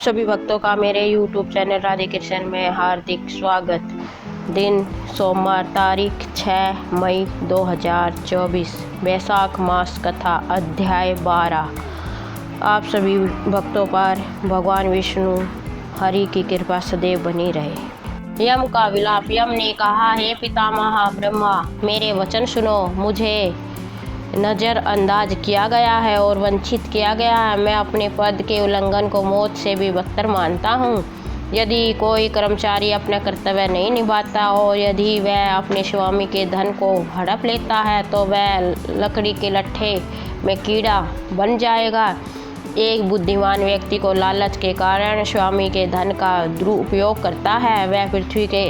सभी भक्तों का मेरे YouTube चैनल राधे कृष्ण में हार्दिक स्वागत। दिन सोमवार, तारीख 6 मई 2024, वैशाख मास कथा अध्याय 12। आप सभी भक्तों पर भगवान विष्णु हरि की कृपा सदैव बनी रहे। यम का विलाप। यम ने कहा, हे पितामह ब्रह्मा, मेरे वचन सुनो। मुझे नज़रअंदाज किया गया है और वंचित किया गया है। मैं अपने पद के उल्लंघन को मौत से भी बदतर मानता हूँ। यदि कोई कर्मचारी अपना कर्तव्य नहीं निभाता और यदि वह अपने स्वामी के धन को हड़प लेता है तो वह लकड़ी के लट्ठे में कीड़ा बन जाएगा। एक बुद्धिमान व्यक्ति को लालच के कारण स्वामी के धन का दुरुपयोग करता है। वह पृथ्वी के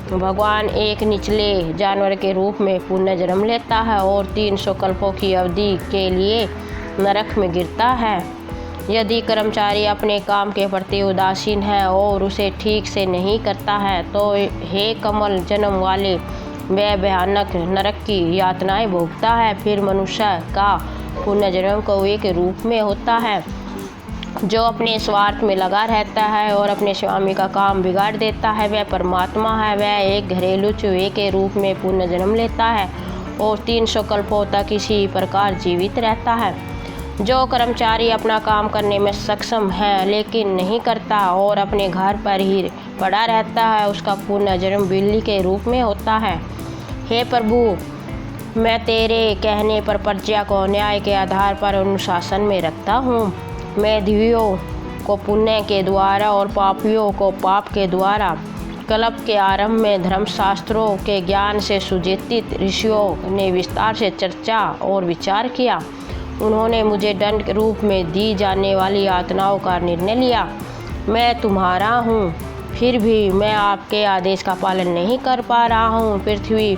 भगवान एक निचले जानवर के रूप में पुनः जन्म लेता है और 300 कल्पों की अवधि के लिए नरक में गिरता है। यदि कर्मचारी अपने काम के प्रति उदासीन है और उसे ठीक से नहीं करता है तो हे कमल जन्म वाले वह भयानक नरक की यातनाएं भोगता है। फिर मनुष्य का पुनर्जन्म कौवे के रूप में होता है जो अपने स्वार्थ में लगा रहता है और अपने स्वामी का काम बिगाड़ देता है। वह परमात्मा है। वह एक घरेलू चूहे के रूप में पुनर्जन्म लेता है और 300 कल्पों तक इसी प्रकार जीवित रहता है। जो कर्मचारी अपना काम करने में सक्षम है लेकिन नहीं करता और अपने घर पर ही पड़ा रहता है, उसका पुनर्जन्म बिल्ली के रूप में होता है। हे प्रभु, मैं तेरे कहने पर प्रजा को न्याय के आधार पर अनुशासन में रखता हूँ। मैं देवियों को पुण्य के द्वारा और पापियों को पाप के द्वारा कल्प के आरंभ में धर्मशास्त्रों के ज्ञान से सुचित ऋषियों ने विस्तार से चर्चा और विचार किया। उन्होंने मुझे दंड के रूप में दी जाने वाली यातनाओं का निर्णय लिया। मैं तुम्हारा हूँ, फिर भी मैं आपके आदेश का पालन नहीं कर पा रहा हूँ। पृथ्वी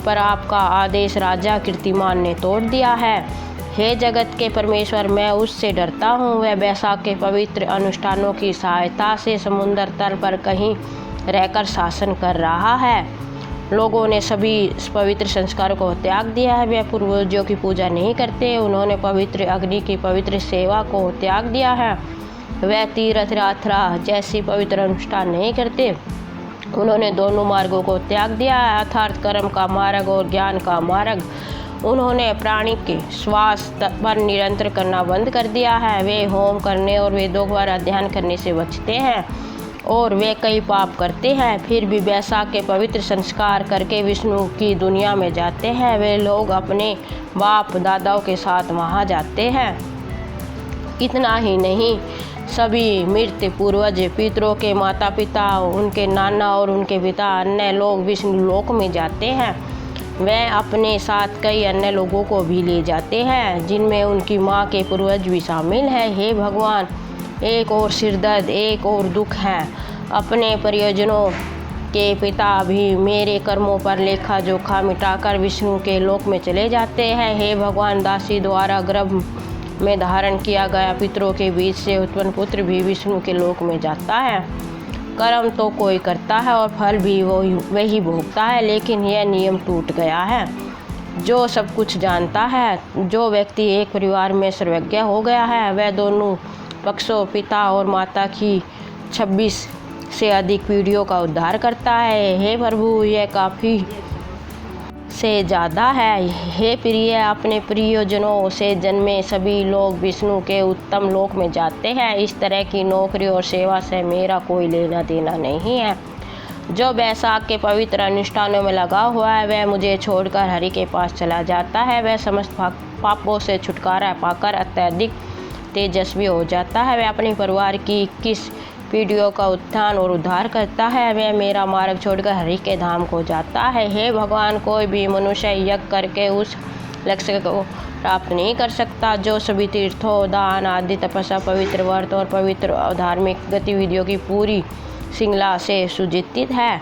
पर आपका आदेश राजा कीर्तिमान ने तोड़ दिया है। हे जगत के परमेश्वर, मैं उससे डरता हूँ। वह वैशाख के पवित्र अनुष्ठानों की सहायता से समुद्र तल पर कहीं रहकर शासन कर रहा है। लोगों ने सभी पवित्र संस्कारों को त्याग दिया है। वे पूर्वजों की पूजा नहीं करते। उन्होंने पवित्र अग्नि की पवित्र सेवा को त्याग दिया है। वे तीर्थ यात्रा जैसी पवित्र अनुष्ठान नहीं करते। उन्होंने दोनों मार्गों को त्याग दिया है, अर्थात कर्म का मार्ग और ज्ञान का मार्ग। उन्होंने प्राणी के श्वास पर नियंत्रण करना बंद कर दिया है। वे होम करने और वेदों पर अध्ययन करने से बचते हैं और वे कई पाप करते हैं। फिर भी वैशाख के पवित्र संस्कार करके विष्णु की दुनिया में जाते हैं। वे लोग अपने बाप दादाओं के साथ वहां जाते हैं। इतना ही नहीं, सभी मृत पूर्वज, पितरों के माता पिता, उनके नाना और उनके पिता, अन्य लोग विष्णु लोक में जाते हैं। वह अपने साथ कई अन्य लोगों को भी ले जाते हैं जिनमें उनकी माँ के पूर्वज भी शामिल हैं। हे भगवान, एक और सिरदर्द, एक और दुख है। अपने परिजनों के पिता भी मेरे कर्मों पर लेखा जोखा मिटाकर विष्णु के लोक में चले जाते हैं। हे भगवान, दासी द्वारा गर्भ में धारण किया गया पितरों के बीच से उत्पन्न पुत्र भी विष्णु के लोक में जाता है। कर्म तो कोई करता है और फल भी वही भोगता है, लेकिन यह नियम टूट गया है। जो सब कुछ जानता है, जो व्यक्ति एक परिवार में सर्वज्ञ हो गया है, वह दोनों पक्षों पिता और माता की 26 से अधिक पीढ़ियों का उद्धार करता है। हे प्रभु, यह काफ़ी से ज़्यादा है। हे प्रिय, अपने प्रियजनों से जन्मे सभी लोग विष्णु के उत्तम लोक में जाते हैं। इस तरह की नौकरी और सेवा से मेरा कोई लेना देना नहीं है। जो वैशाख के पवित्र अनुष्ठानों में लगा हुआ है वह मुझे छोड़कर हरि के पास चला जाता है। वह समस्त पापों से छुटकारा पाकर अत्यधिक तेजस्वी हो जाता है। वह अपने परिवार की 21 पीढ़ियों का उत्थान और उद्धार करता है। वह मेरा मार्ग छोड़कर हरि के धाम को जाता है। हे भगवान, कोई भी मनुष्य यज्ञ करके उस लक्ष्य को प्राप्त नहीं कर सकता जो सभी तीर्थों, दान आदि तपस्या, पवित्र व्रत और पवित्र धार्मिक गतिविधियों की पूरी श्रृंखला से सुजित है।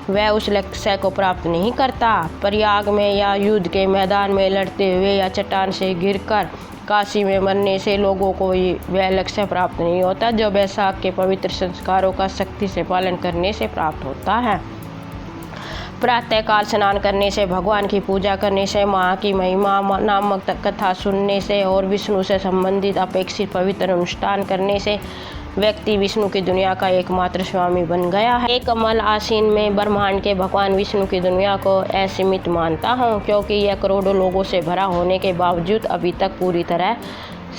वह उस लक्ष्य को प्राप्त नहीं करता। प्रयाग में या युद्ध के मैदान में लड़ते हुए या चट्टान से गिरकर काशी में मरने से लोगों को वह लक्ष्य प्राप्त नहीं होता जो वैशाख के पवित्र संस्कारों का सख्ती से पालन करने से प्राप्त होता है। प्रातःकाल स्नान करने से, भगवान की पूजा करने से, माँ की महिमा नामक कथा सुनने से और विष्णु से संबंधित अपेक्षित पवित्र अनुष्ठान करने से व्यक्ति विष्णु की दुनिया का एकमात्र स्वामी बन गया है। एक कमल आसीन में ब्रह्मांड के भगवान विष्णु की दुनिया को असीमित मानता हूँ, क्योंकि यह करोड़ों लोगों से भरा होने के बावजूद अभी तक पूरी तरह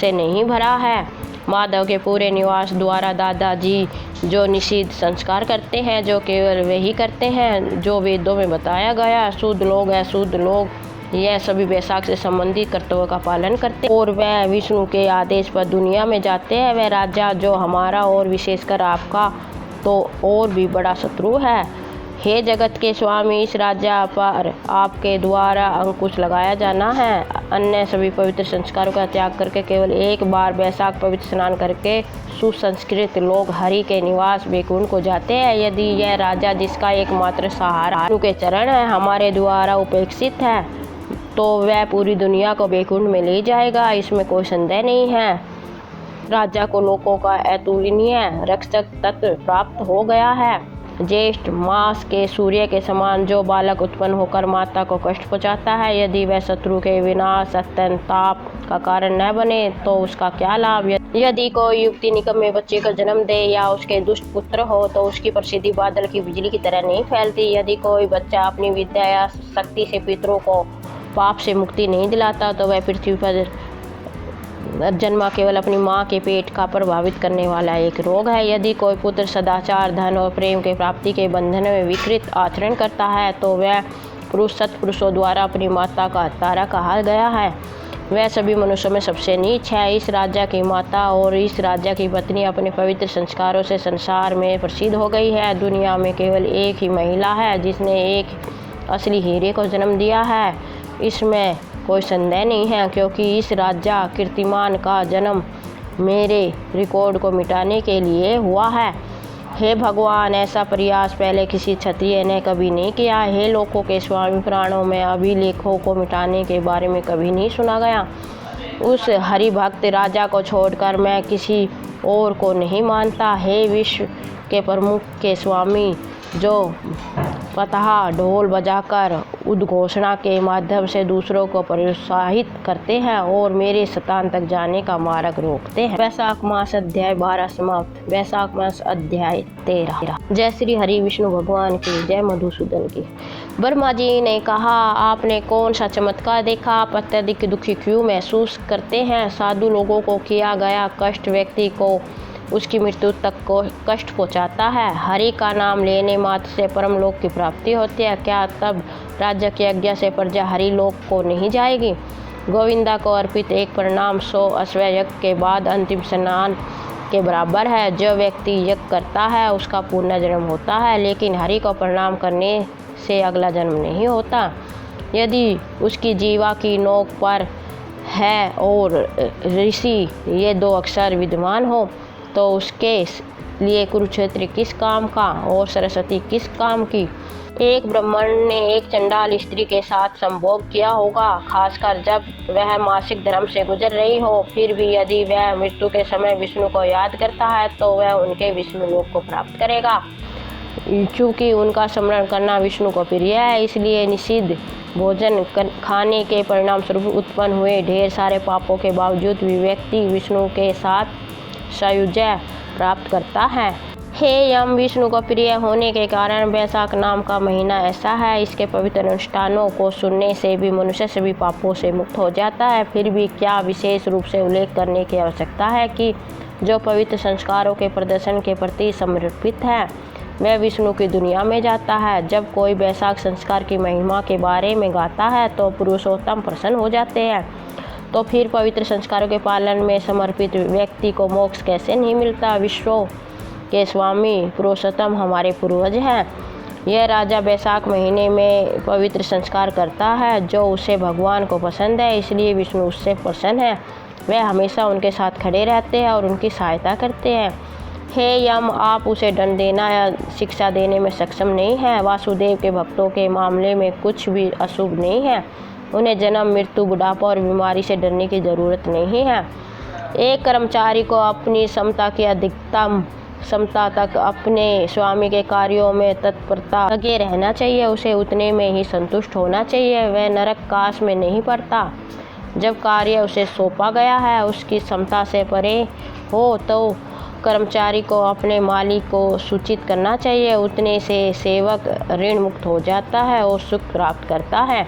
से नहीं भरा है। माधव के पूरे निवास द्वारा दादाजी जो निषिद्ध संस्कार करते हैं, जो केवल वही करते हैं जो वेदों में बताया गया। शुद्ध लोग, अशुद्ध लोग, यह सभी वैशाख से संबंधित कर्तव्यों का पालन करते हैं और वह विष्णु के आदेश पर दुनिया में जाते हैं। वह राजा जो हमारा और विशेषकर आपका तो और भी बड़ा शत्रु है। हे जगत के स्वामी, इस राजा पर आपके द्वारा अंकुश लगाया जाना है। अन्य सभी पवित्र संस्कारों का त्याग करके केवल एक बार वैशाख पवित्र स्नान करके सुसंस्कृत लोग हरि के निवास वैकुंठ को जाते हैं। यदि यह राजा, जिसका एकमात्र सहारा विष्णु के चरण है, हमारे द्वारा उपेक्षित है, तो वह पूरी दुनिया को वैकुंठ में ले जाएगा, इसमें कोई संदेह नहीं है। राजा को लोकों का अतुलनीय रक्षक तत्व प्राप्त हो गया है। ज्येष्ठ मास के सूर्य के समान जो बालक उत्पन्न होकर माता को कष्ट पहुंचाता है, यदि वह शत्रु के विनाश अत्यंत ताप का कारण न बने तो उसका क्या लाभ। यदि कोई युवती निकम्मे बच्चे को जन्म दे या उसके दुष्ट पुत्र हो तो उसकी प्रसिद्धि बादल की बिजली की तरह नहीं फैलती। यदि कोई बच्चा अपनी विद्या या शक्ति से पितरों को पाप से मुक्ति नहीं दिलाता तो वह पृथ्वी पर जन्मा केवल अपनी माँ के पेट का प्रभावित करने वाला एक रोग है। यदि कोई पुत्र सदाचार, धन और प्रेम के प्राप्ति के बंधन में विकृत आचरण करता है तो वह पुरुष सत्पुरुषों द्वारा अपनी माता का हत्यारा कहा गया है। वह सभी मनुष्यों में सबसे नीच है। इस राजा की माता और इस राजा की पत्नी अपने पवित्र संस्कारों से संसार में प्रसिद्ध हो गई है। दुनिया में केवल एक ही महिला है जिसने एक असली हीरे को जन्म दिया है, इसमें कोई संदेह नहीं है, क्योंकि इस राजा कीर्तिमान का जन्म मेरे रिकॉर्ड को मिटाने के लिए हुआ है। हे भगवान, ऐसा प्रयास पहले किसी क्षत्रिय ने कभी नहीं किया। हे लोकों के स्वामी, पुराणों में अभिलेखों को मिटाने के बारे में कभी नहीं सुना गया। उस हरिभक्त राजा को छोड़कर मैं किसी और को नहीं मानता। हे विश्व के प्रमुख के स्वामी, जो पतहा ढोल बजाकर उद्घोषणा के माध्यम से दूसरों को प्रोत्साहित करते हैं और मेरे स्थान तक जाने का मार्ग रोकते हैं। वैशाख मास अध्याय 12 समाप्त। वैशाख मास अध्याय 13। जय श्री हरि विष्णु भगवान की, जय मधुसूदन की। ब्रह्मा जी ने कहा, आपने कौन सा चमत्कार देखा? आप अत्यधिक दुखी क्यों महसूस करते हैं? साधु लोगों को किया गया कष्ट व्यक्ति को उसकी मृत्यु तक को कष्ट पहुंचाता है। हरि का नाम लेने मात्र से परम लोक की प्राप्ति होती है। क्या तब राज्य की आज्ञा से प्रजा हरि लोक को नहीं जाएगी? गोविंदा को अर्पित एक प्रणाम 100 अश्वयज्ञ के बाद अंतिम स्नान के बराबर है। जो व्यक्ति यज्ञ करता है उसका पुनर्जन्म होता है, लेकिन हरि को प्रणाम करने से अगला जन्म नहीं होता। यदि उसकी जीवा की नोक पर है और ऋषि ये 2 अक्षर विद्यमान हो तो उसके लिए कुरुक्षेत्र किस काम का और सरस्वती किस काम की? एक ब्राह्मण ने एक चंडाल स्त्री के साथ संभोग किया होगा, खासकर जब वह मासिक धर्म से गुजर रही हो। फिर भी यदि वह मृत्यु के समय विष्णु को याद करता है तो वह उनके विष्णु लोक को प्राप्त करेगा। चूँकि उनका स्मरण करना विष्णु को प्रिय है, इसलिए निषिद्ध भोजन खाने के परिणाम स्वरूप उत्पन्न हुए ढेर सारे पापों के बावजूद भी व्यक्ति विष्णु के साथ सायुज्य प्राप्त करता है। हे यम, विष्णु को प्रिय होने के कारण वैशाख नाम का महीना ऐसा है। इसके पवित्र अनुष्ठानों को सुनने से भी मनुष्य सभी पापों से मुक्त हो जाता है। फिर भी क्या विशेष रूप से उल्लेख करने की आवश्यकता है कि जो पवित्र संस्कारों के प्रदर्शन के प्रति समर्पित है वह विष्णु की दुनिया में जाता है। जब कोई वैशाख संस्कार की महिमा के बारे में गाता है तो पुरुषोत्तम प्रसन्न हो जाते हैं। तो फिर पवित्र संस्कारों के पालन में समर्पित व्यक्ति को मोक्ष कैसे नहीं मिलता? विश्वों के स्वामी पुरुषोत्तम हमारे पूर्वज हैं। यह राजा वैशाख महीने में पवित्र संस्कार करता है जो उसे भगवान को पसंद है, इसलिए विष्णु उससे प्रसन्न है। वह हमेशा उनके साथ खड़े रहते हैं और उनकी सहायता करते हैं। हे यम, आप उसे दंड देना या शिक्षा देने में सक्षम नहीं हैं। वासुदेव के भक्तों के मामले में कुछ भी अशुभ नहीं है। उन्हें जन्म, मृत्यु, बुढ़ापा और बीमारी से डरने की ज़रूरत नहीं है। एक कर्मचारी को अपनी क्षमता की अधिकतम क्षमता तक अपने स्वामी के कार्यों में तत्परता लगे रहना चाहिए। उसे उतने में ही संतुष्ट होना चाहिए। वह नरक काश में नहीं पड़ता। जब कार्य उसे सौंपा गया है उसकी क्षमता से परे हो तो कर्मचारी को अपने मालिक को सूचित करना चाहिए, उतने से सेवक ऋण मुक्त हो जाता है और सुख प्राप्त करता है।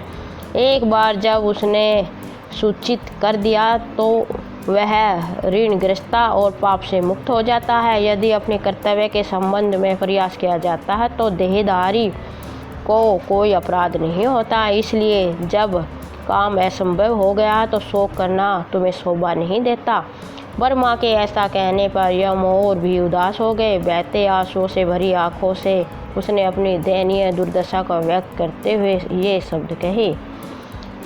एक बार जब उसने सूचित कर दिया तो वह ऋणग्रस्तता और पाप से मुक्त हो जाता है। यदि अपने कर्तव्य के संबंध में प्रयास किया जाता है तो देहधारी को कोई अपराध नहीं होता। इसलिए जब काम असंभव हो गया तो शोक करना तुम्हें शोभा नहीं देता। ब्रह्मा के ऐसा कहने पर यम और भी उदास हो गए। बहते आंसुओं से भरी आंखों से उसने अपनी दयनीय दुर्दशा को व्यक्त करते हुए ये शब्द कहे,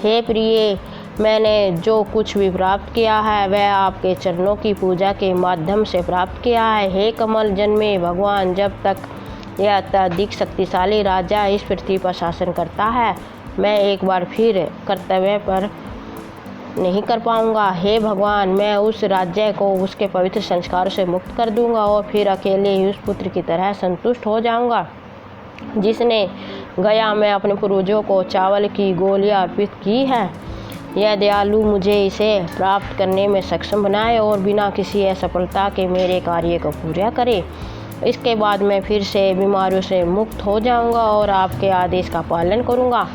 हे प्रिय, मैंने जो कुछ भी प्राप्त किया है वह आपके चरणों की पूजा के माध्यम से प्राप्त किया है। हे कमल जन्मे भगवान, जब तक यह अत्यधिक शक्तिशाली राजा इस पृथ्वी पर शासन करता है, मैं एक बार फिर कर्तव्य पर नहीं कर पाऊंगा। हे भगवान, मैं उस राज्य को उसके पवित्र संस्कारों से मुक्त कर दूंगा और फिर अकेले ही उस पुत्र की तरह संतुष्ट हो जाऊंगा जिसने गया में अपने पूर्वजों को चावल की गोलियां अर्पित की है। यह दयालु मुझे इसे प्राप्त करने में सक्षम बनाए और बिना किसी असफलता के मेरे कार्य को पूरा करे। इसके बाद मैं फिर से बीमारियों से मुक्त हो जाऊंगा और आपके आदेश का पालन करूंगा।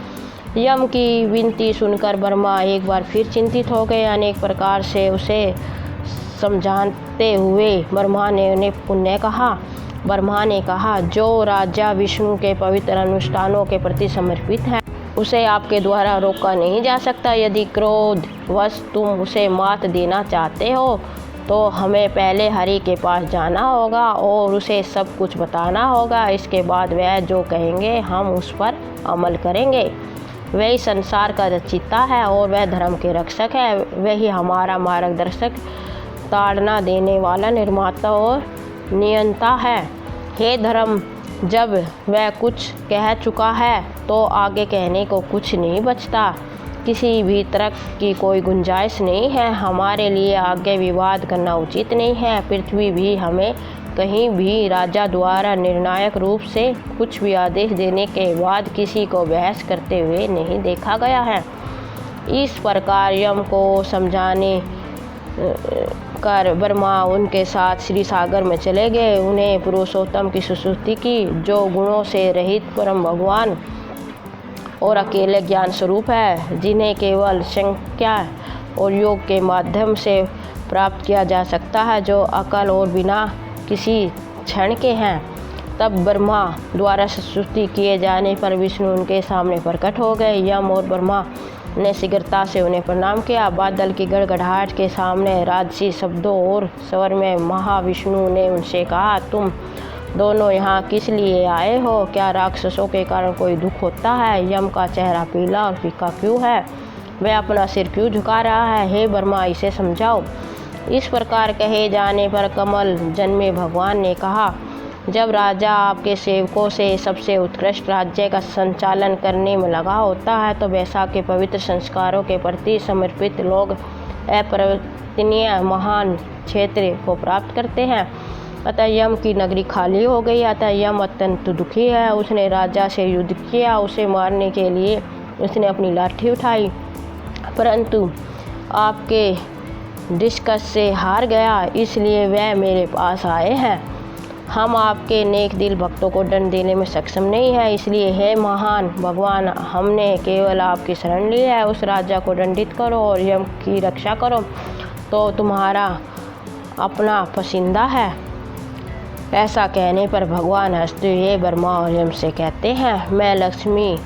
यम की विनती सुनकर ब्रह्मा एक बार फिर चिंतित हो गए। अनेक प्रकार से उसे समझाते हुए ब्रह्मा ने कहा, जो राजा विष्णु के पवित्र अनुष्ठानों के प्रति समर्पित है उसे आपके द्वारा रोका नहीं जा सकता। यदि क्रोधवश तुम उसे मात देना चाहते हो तो हमें पहले हरि के पास जाना होगा और उसे सब कुछ बताना होगा। इसके बाद वह जो कहेंगे हम उस पर अमल करेंगे। वही संसार का रचयिता है और वह धर्म के रक्षक है। वही हमारा मार्गदर्शक, ताड़ना देने वाला, निर्माता और नियंता है। हे धर्म, जब वह कुछ कह चुका है तो आगे कहने को कुछ नहीं बचता। किसी भी तर्क की कोई गुंजाइश नहीं है। हमारे लिए आगे विवाद करना उचित नहीं है। पृथ्वी भी हमें कहीं भी राजा द्वारा निर्णायक रूप से कुछ भी आदेश देने के बाद किसी को बहस करते हुए नहीं देखा गया है। इस प्रकार यम को समझाने कर ब्रह्मा उनके साथ श्री सागर में चले गए। उन्हें पुरुषोत्तम की स्तुति की, जो गुणों से रहित परम भगवान और अकेले ज्ञान स्वरूप है, जिन्हें केवल संख्या और योग के माध्यम से प्राप्त किया जा सकता है, जो अकल और बिना किसी क्षण के हैं। तब ब्रह्मा द्वारा स्तुति किए जाने पर विष्णु उनके सामने प्रकट हो गए। यम और ब्रह्मा ने शीघ्रता से उन्हें प्रणाम किया। बादल की गड़गड़ाहट के सामने राजसी शब्दों और स्वर में महाविष्णु ने उनसे कहा, तुम दोनों यहाँ किस लिए आए हो? क्या राक्षसों के कारण कोई दुख होता है? यम का चेहरा पीला और फीका क्यों है? वह अपना सिर क्यों झुका रहा है? हे ब्रह्मा, इसे समझाओ। इस प्रकार कहे जाने पर कमल जन्मे भगवान ने कहा, जब राजा आपके सेवकों से सबसे उत्कृष्ट राज्य का संचालन करने में लगा होता है तो वैसा के पवित्र संस्कारों के प्रति समर्पित लोग अपरिवर्तनीय महान क्षेत्र को प्राप्त करते हैं। अतः यम की नगरी खाली हो गई। अतः यम अत्यंत दुखी है। उसने राजा से युद्ध किया। उसे मारने के लिए उसने अपनी लाठी उठाई, परंतु आपके डिस्कस से हार गया, इसलिए वह मेरे पास आए हैं। हम आपके नेक दिल भक्तों को दंड देने में सक्षम नहीं है, इसलिए हे महान भगवान, हमने केवल आपकी शरण ली है। उस राजा को दंडित करो और यम की रक्षा करो, तो तुम्हारा अपना पसंदीदा है। ऐसा कहने पर भगवान हंसते हुए ब्रह्मा और यम से कहते हैं, मैं लक्ष्मी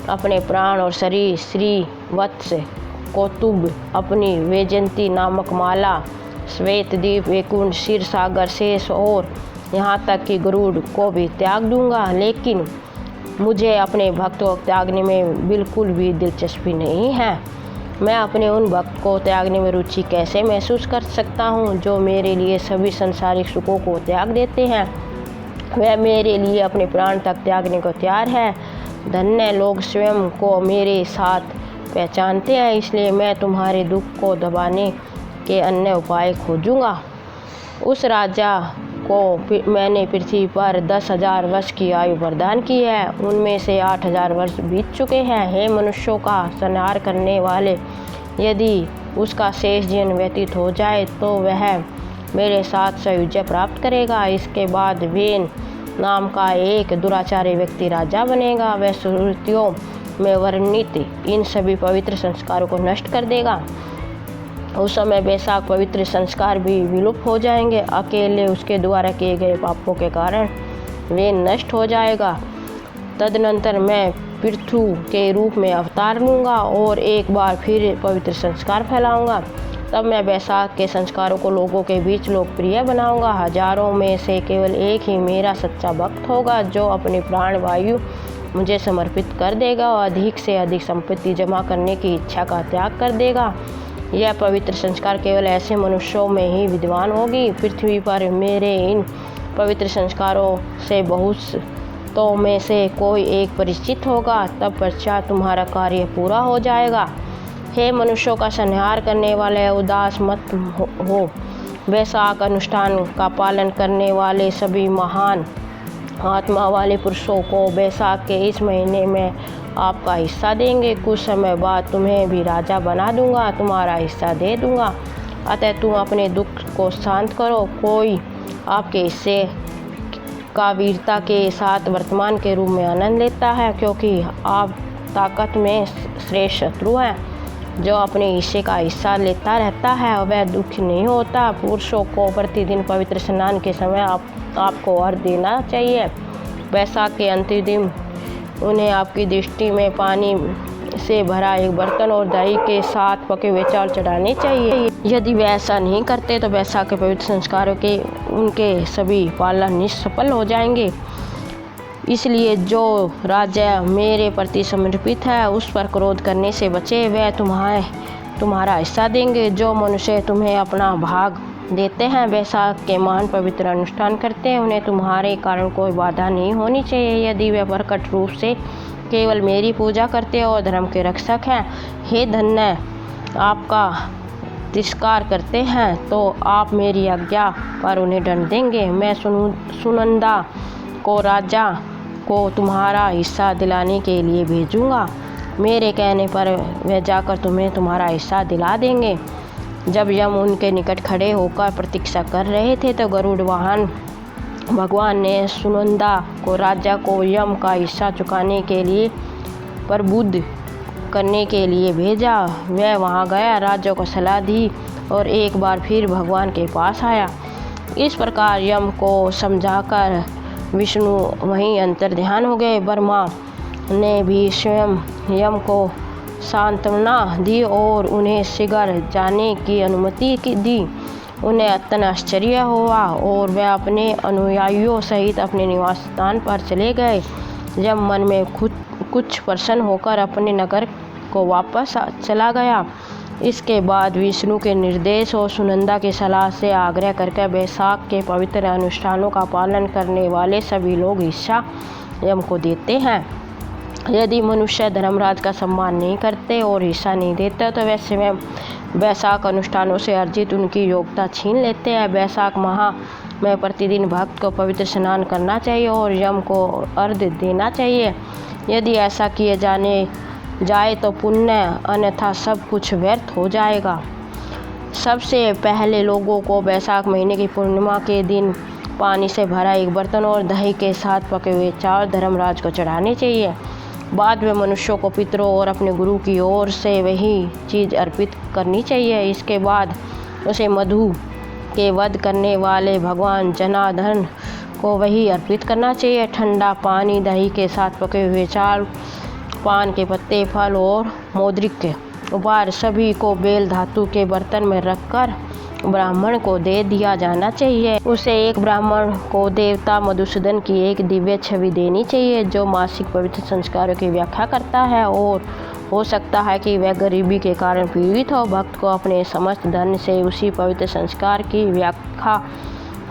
अपने प्राण और शरीर, श्री वत्स कौतुभ अपनी वैजयंती नामक माला, श्वेतद्वीप, वैकुंठ, क्षीर सागर, शेष और यहाँ तक कि गरुड़ को भी त्याग दूंगा। लेकिन मुझे अपने भक्त को त्यागने में बिल्कुल भी दिलचस्पी नहीं है। मैं अपने उन भक्त को त्यागने में रुचि कैसे महसूस कर सकता हूँ जो मेरे लिए सभी संसारिक सुखों को त्याग देते हैं। वह मेरे लिए अपने प्राण तक त्यागने को तैयार है। धन्य लोग स्वयं को मेरे साथ पहचानते हैं, इसलिए मैं तुम्हारे दुख को दबाने के अन्य उपाय खोजूंगा। उस राजा को मैंने पृथ्वी पर 10,000 वर्ष की आयु प्रदान की है, उनमें से 8,000 वर्ष बीत चुके हैं। हे मनुष्यों का संहार करने वाले, यदि उसका शेष जीवन व्यतीत हो जाए तो वह मेरे साथ सायुज्य प्राप्त करेगा। इसके बाद वेन नाम का एक दुराचारी व्यक्ति राजा बनेगा। वह श्रुतियों में वर्णित इन सभी पवित्र संस्कारों को नष्ट कर देगा। उस समय वैशाख पवित्र संस्कार भी विलुप्त हो जाएंगे। अकेले उसके द्वारा किए गए पापों के कारण वे नष्ट हो जाएगा। तदनंतर मैं पृथु के रूप में अवतार लूँगा और एक बार फिर पवित्र संस्कार फैलाऊँगा। तब मैं वैशाख के संस्कारों को लोगों के बीच लोकप्रिय बनाऊँगा। हजारों में से केवल एक ही मेरा सच्चा भक्त होगा जो अपनी प्राण वायु मुझे समर्पित कर देगा और अधिक से अधिक संपत्ति जमा करने की इच्छा का त्याग कर देगा। यह पवित्र संस्कार केवल ऐसे मनुष्यों में ही विद्वान होगी। पृथ्वी पर मेरे इन पवित्र संस्कारों से बहुतों में से कोई एक परिचित होगा। तब पश्चात तुम्हारा कार्य पूरा हो जाएगा। हे मनुष्यों का संहार करने वाले, उदास मत हो। वैशाख अनुष्ठान का पालन करने वाले सभी महान आत्मा वाले पुरुषों को वैशाख के इस महीने में आपका हिस्सा देंगे। कुछ समय बाद तुम्हें भी राजा बना दूंगा, तुम्हारा हिस्सा दे दूंगा। अतः तुम अपने दुख को शांत करो। कोई आपके हिस्से का वीरता के साथ वर्तमान के रूप में आनंद लेता है, क्योंकि आप ताकत में श्रेष्ठ शत्रु हैं। जो अपने हिस्से का हिस्सा लेता रहता है वह दुखी नहीं होता। पुरुषों को प्रतिदिन पवित्र स्नान के समय आपको अर्घ्य देना चाहिए। वैशाख के अंतिम दिन उन्हें आपकी दृष्टि में पानी से भरा एक बर्तन और दही के साथ पके हुए चावल चढ़ाने चाहिए। यदि वे ऐसा नहीं करते तो वैशाख के पवित्र संस्कारों के उनके सभी पालन निष्फल हो जाएंगे। इसलिए जो राजा मेरे प्रति समर्पित है उस पर क्रोध करने से बचे। वह तुम्हारा हिस्सा देंगे। जो मनुष्य तुम्हें अपना भाग देते हैं, वैशाख के महान पवित्र अनुष्ठान करते हैं, उन्हें तुम्हारे कारण कोई बाधा नहीं होनी चाहिए। यदि वे प्रकट रूप से केवल मेरी पूजा करते और धर्म के रक्षक हैं, हे धन्य आपका तिरस्कार करते हैं, तो आप मेरी आज्ञा पर उन्हें दंड देंगे। मैं सुनंदा को राजा को तुम्हारा हिस्सा दिलाने के लिए भेजूंगा। मेरे कहने पर वे जाकर तुम्हें तुम्हारा हिस्सा दिला देंगे। जब यम उनके निकट खड़े होकर प्रतीक्षा कर रहे थे तो गरुड़ वाहन भगवान ने सुनंदा को राजा को यम का हिस्सा चुकाने के लिए प्रबुद्ध करने के लिए भेजा। वह वहां गया, राजा को सलाह दी और एक बार फिर भगवान के पास आया। इस प्रकार यम को समझाकर विष्णु वहीं अंतर्ध्यान हो गए। ब्रह्मा ने भी स्वयं यम को सांत्वना दी और उन्हें शीघ्र जाने की अनुमति दी। उन्हें अत्यंत आश्चर्य हुआ और वे अपने अनुयायियों सहित अपने निवास स्थान पर चले गए। जब मन में कुछ प्रसन्न होकर अपने नगर को वापस चला गया। इसके बाद विष्णु के निर्देश और सुनंदा की सलाह से आग्रह करके वैशाख के पवित्र अनुष्ठानों का पालन करने वाले सभी लोग हिस्सा यम को देते हैं। यदि मनुष्य धर्मराज का सम्मान नहीं करते और हिस्सा नहीं देते तो वे स्वयं वैशाख अनुष्ठानों से अर्जित उनकी योग्यता छीन लेते हैं। वैशाख माह में प्रतिदिन भक्त को पवित्र स्नान करना चाहिए और यम को अर्घ्य देना चाहिए। यदि ऐसा किए जाए तो पुण्य, अन्यथा सब कुछ व्यर्थ हो जाएगा। सबसे पहले लोगों को वैशाख महीने की पूर्णिमा के दिन पानी से भरा एक बर्तन और दही के साथ पके हुए चावल धर्मराज को चढ़ाने चाहिए। बाद में मनुष्यों को पितरों और अपने गुरु की ओर से वही चीज़ अर्पित करनी चाहिए। इसके बाद उसे मधु के वध करने वाले भगवान जनार्दन को वही अर्पित करना चाहिए। ठंडा पानी, दही के साथ पके हुए चावल, पान के पत्ते, फल और मोद्रिक के उपहार सभी को बेल धातु के बर्तन में रखकर ब्राह्मण को दे दिया जाना चाहिए। उसे एक ब्राह्मण को देवता मधुसूदन की एक दिव्य छवि देनी चाहिए जो मासिक पवित्र संस्कारों की व्याख्या करता है, और हो सकता है कि वह गरीबी के कारण पीड़ित हो। भक्त को अपने समस्त धन से उसी पवित्र संस्कार की व्याख्या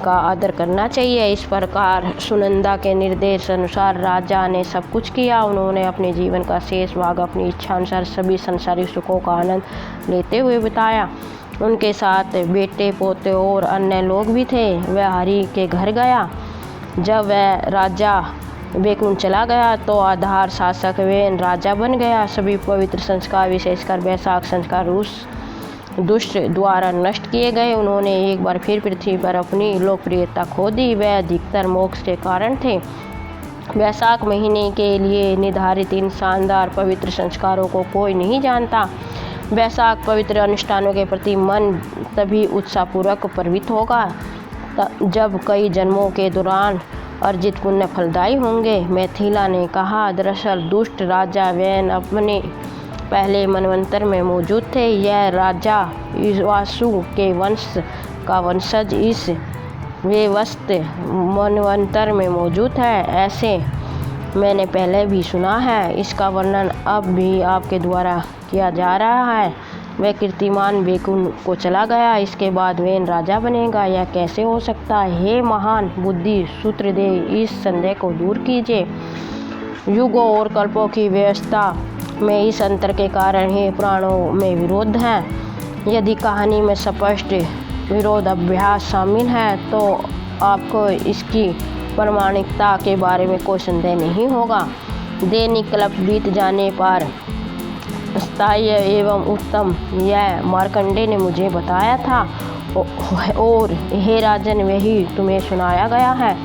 का आदर करना चाहिए। इस प्रकार सुनंदा के निर्देश अनुसार राजा ने सब कुछ किया। उन्होंने अपने जीवन का शेष भाग अपनी इच्छा अनुसार सभी संसारिक सुखों का आनंद लेते हुए बिताया। उनके साथ बेटे, पोते और अन्य लोग भी थे। वह हरि के घर गया। जब वह राजा वैकुंठ चला गया तो आधार शासक वेन राजा बन गया। सभी पवित्र संस्कार विशेषकर वैशाख संस्कार उस दुष्ट द्वारा नष्ट किए गए। उन्होंने एक बार फिर पृथ्वी पर अपनी लोकप्रियता खो दी। वह अधिकतर मोक्ष के कारण थे। वैशाख महीने के लिए निर्धारित इन शानदार पवित्र संस्कारों को कोई नहीं जानता। वैशाख पवित्र अनुष्ठानों के प्रति मन तभी उत्साहपूर्वक प्रवृत्त होगा जब कई जन्मों के दौरान अर्जित पुण्य फलदायी होंगे। मिथिला ने कहा, दरअसल दुष्ट राजा वैन अपने पहले मनवंतर में मौजूद थे। यह राजा ईश्वासु के वंश का वंशज इस वेवस्त मनवंतर में मौजूद है। ऐसे मैंने पहले भी सुना है। इसका वर्णन अब भी आपके द्वारा किया जा रहा है। वह कीर्तिमान बेकुन को चला गया, इसके बाद वैन राजा बनेगा। यह कैसे हो सकता है? हे महान बुद्धि सूत्र दे, इस संदेह को दूर कीजिए। युगों और कल्पों की व्यवस्था में इस अंतर के कारण ही पुराणों में विरोध है। यदि कहानी में स्पष्ट विरोधाभास शामिल है तो आपको इसकी प्रामाणिकता के बारे में कोई संदेह नहीं होगा। दैनिक कल्प बीत जाने पर स्थायी एवं उत्तम यह मार्कंडेय ने मुझे बताया था और हे राजन, वही तुम्हें सुनाया गया है।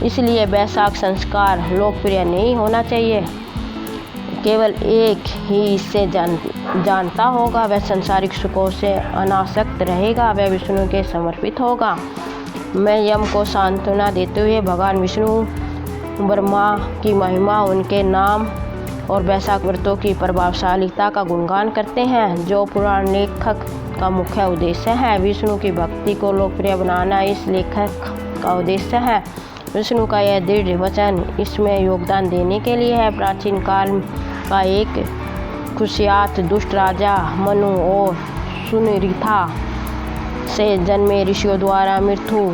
इसलिए वैशाख संस्कार लोकप्रिय नहीं होना चाहिए। केवल एक ही इससे जानता होगा। वह संसारिक सुखों से अनासक्त रहेगा। वह विष्णु के समर्पित होगा। मैं यम को सांत्वना देते हुए भगवान विष्णु ब्रह्मा की महिमा, उनके नाम और वैशाख व्रतों की प्रभावशालीता का गुणगान करते हैं, जो पुराण लेखक का मुख्य उद्देश्य है। विष्णु की भक्ति को लोकप्रिय बनाना इस लेखक का उद्देश्य है। विष्णु का यह दृढ़ वचन इसमें योगदान देने के लिए है। प्राचीन काल का एक खुशियात दुष्ट राजा मनु और सुनिरिथा से जन्मे ऋषियों द्वारा मृत्यु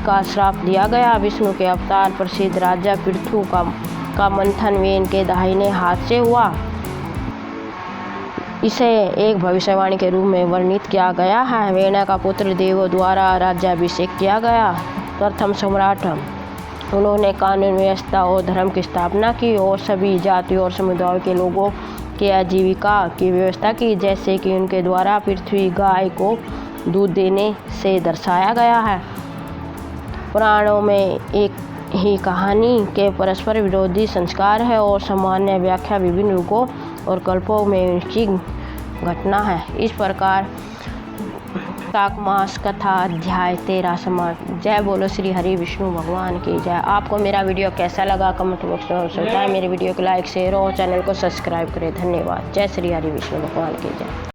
का श्राप दिया गया। विष्णु के अवतार प्रसिद्ध राजा पृथु का मंथन वैन के दाहिने हाथ से हुआ। इसे एक भविष्यवाणी के रूप में वर्णित किया गया है। वैन का पुत्र देवों द्वारा राज्याभिषेक किया गया प्रथम सम्राट। उन्होंने कानून व्यवस्था और धर्म की स्थापना की और सभी जातियों और समुदायों के लोगों की आजीविका की व्यवस्था की, जैसे कि उनके द्वारा पृथ्वी गाय को दूध देने से दर्शाया गया है। पुराणों में एक ही कहानी के परस्पर विरोधी संस्कार है और सामान्य व्याख्या विभिन्न युगों और कल्पों में उनकी घटना है। इस प्रकार वैशाख मास कथा अध्याय 13 समाप्त। जय बोलो श्री हरि विष्णु भगवान की जय। आपको मेरा वीडियो कैसा लगा कमेंट बॉक्स में बताएं। मेरे वीडियो को लाइक शेयर और चैनल को सब्सक्राइब करें। धन्यवाद। जय श्री हरि विष्णु भगवान की जय।